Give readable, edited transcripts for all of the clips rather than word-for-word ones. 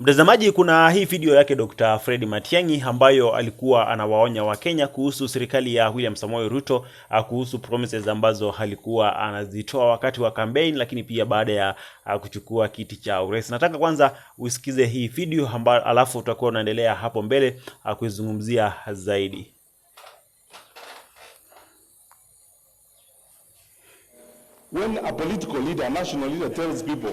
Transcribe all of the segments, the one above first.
Mtazamaji, kuna hii video yake Dr. Fred Matiangi ambayo alikuwa anawaonya Wakenya kuhusu serikali ya William Samoei Ruto, kuhusu promises ambazo alikuwa anazitoa wakati wa campaign, lakini pia baada ya kuchukua kiti cha urais. Nataka kwanza usikize hii video ambayo alafu tutakuwa tunaendelea hapo mbele kuizungumzia zaidi. When a political leader, a national leader tells people,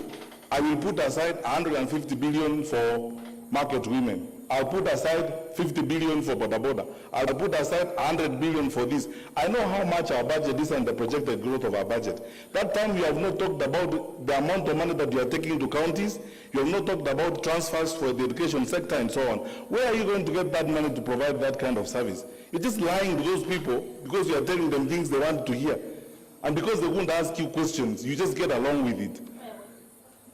I will put aside 150 billion for market women, I'll put aside 50 billion for boda boda, I'll put aside 100 billion for this. I know how much our budget is and the projected growth of our budget. That time you have not talked about the amount of money that you are taking to counties, you have not talked about transfers for the education sector and so on. Where are you going to get that money to provide that kind of service? You're just lying to those people because you are telling them things they want to hear. And because they won't ask you questions, you just get along with it.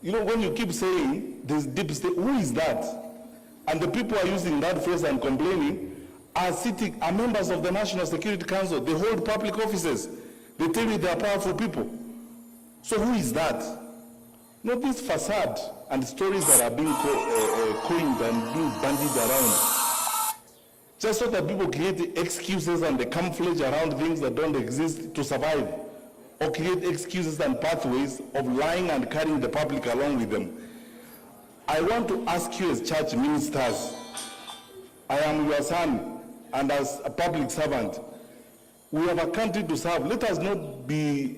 You know, when you keep saying this deep state, who is that? And the people are using that phrase and complaining are members of the National Security Council. They hold public offices. They tell you they are powerful people. So who is that? You know, this facade and stories that are being coined and being bandied around, just so that people create excuses and the camouflage around things that don't exist to survive, or create excuses and pathways of lying and carrying the public along with them. I want to ask you as church ministers, I am your son, and as a public servant, we have a country to serve. Let us not be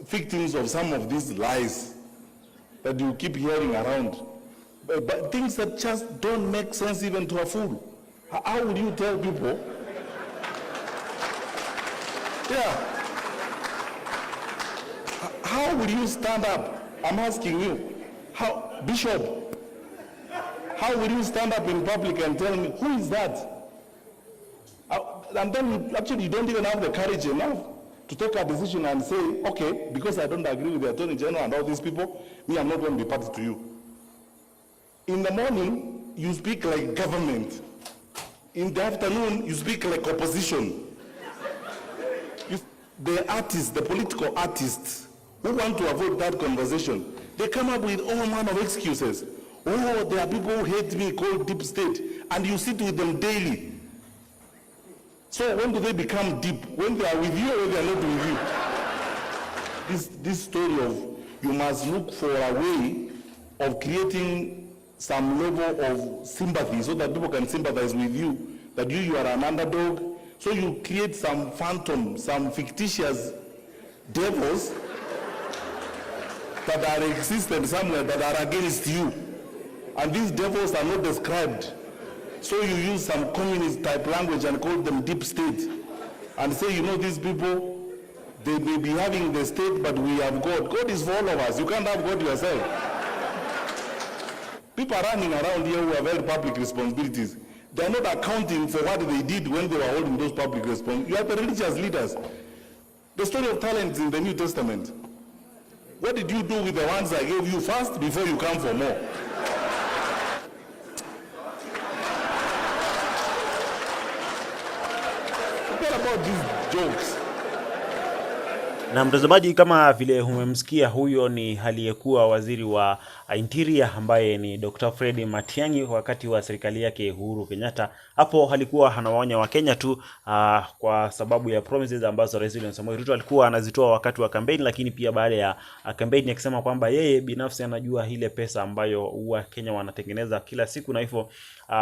victims of some of these lies that you keep hearing around. But things that just don't make sense even to a fool. How would you tell people? Yeah. How will you stand up? I'm asking you. How, Bishop, how will you stand up in public and tell me, who is that? And then actually you don't even have the courage enough to take a decision and say, okay, because I don't agree with the Attorney General and all these people, me, I'm not going to be party to you. In the morning, you speak like government. In the afternoon, you speak like opposition. The artists, the political artists, who want to avoid that conversation, they come up with all manner of excuses. Oh, there are people who hate me called deep state, and you sit with them daily. So when do they become deep? When they are with you or when they are not with you? This story of you must look for a way of creating some level of sympathy so that people can sympathize with you, that you are an underdog. So you create some phantom, some fictitious devils that are existent somewhere that are against you. And these devils are not described. So you use some communist type language and call them deep state. And say, you know, these people, they may be having the state, but we have God. God is for all of us. You can't have God yourself. People are running around here who have held public responsibilities. They are not accounting for what they did when they were holding those public responsibilities. You are the religious leaders. The story of talents in the New Testament. What did you do with the ones I gave you first before you come for more? What about these jokes? Na mtazamaji, kama vile umemsikia, huyo ni aliyekuwa waziri wa Interior ambaye ni Dr. Fred Matiangi wakati wa serikali yake Uhuru Kenyatta. Hapo alikuwa anawaonya Wakenya tu kwa sababu ya promises ambazo Rais William Samoei Ruto alikuwa anazitoa wakati wa campaign, lakini pia baada ya campaign akisema kwamba yeye binafsi anajua ile pesa ambayo Wakenya wanatengeneza kila siku, na hivyo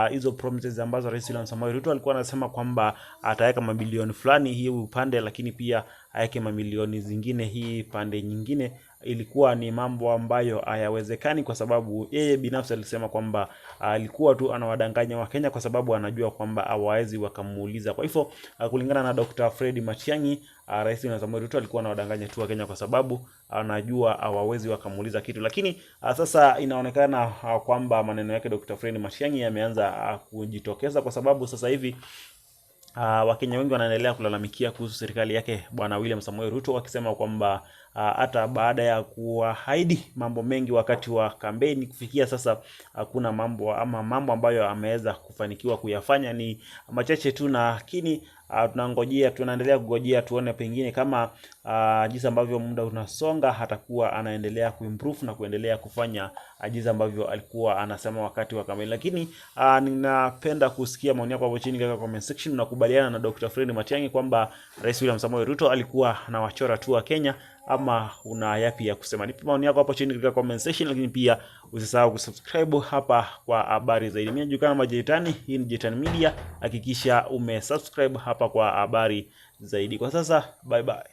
hizo promises ambazo Rais William Samoei Ruto alikuwa anasema kwamba ataweka mabilioni fulani hii upande, lakini pia aweke mamilioni zingine hii pande nyingine, ilikuwa ni mambo ambayo hayawezekani, kwa sababu yeye binafsi alisema kwamba alikuwa tu anawadanganya Wakenya kwa sababu anajua kwamba hawawezi wakamuuliza. Kwa hivyo kulingana na Dr. Fred Matiangi, Rais William Samoei Ruto alikuwa anawadanganya tu Wakenya kwa sababu anajua hawawezi wakamuuliza kitu. Lakini sasa inaonekana kwamba maneno yake Dr. Fred Matiangi yameanza kujitokeza, kwa sababu sasa hivi Wakenya wengi wanaendelea kulalamikia kuhusu serikali yake Bwana William Samoei Ruto, wakisema kwamba hata baada ya kuahidi mambo mengi wakati wa kampeni, kufikia sasa hakuna mambo ambayo ameweza kufanikiwa kuyafanya, ni machache tu, lakini tunaendelea kungojea tuone pengine kama jinsi ambavyo muda unasonga atakuwa anaendelea kuimprove na kuendelea kufanya jinsi ambavyo alikuwa anasema wakati wa kampeni. Lakini ninapenda kusikia maoni yako hapo chini katika comment section. Unakubaliana na Dr. Fred Matiangi kwamba Rais William Samoei Ruto alikuwa anawachora tu wa Kenya, ama una yapi ya kusema? Nipe maoni yako hapo chini katika comment section, lakini pia usisahau kusubscribe hapa kwa habari zaidi. Mimi najulikana kama Jetani, hii ni Jetani Media. Hakikisha umesubscribe hapa kwa habari zaidi. Kwa sasa bye bye.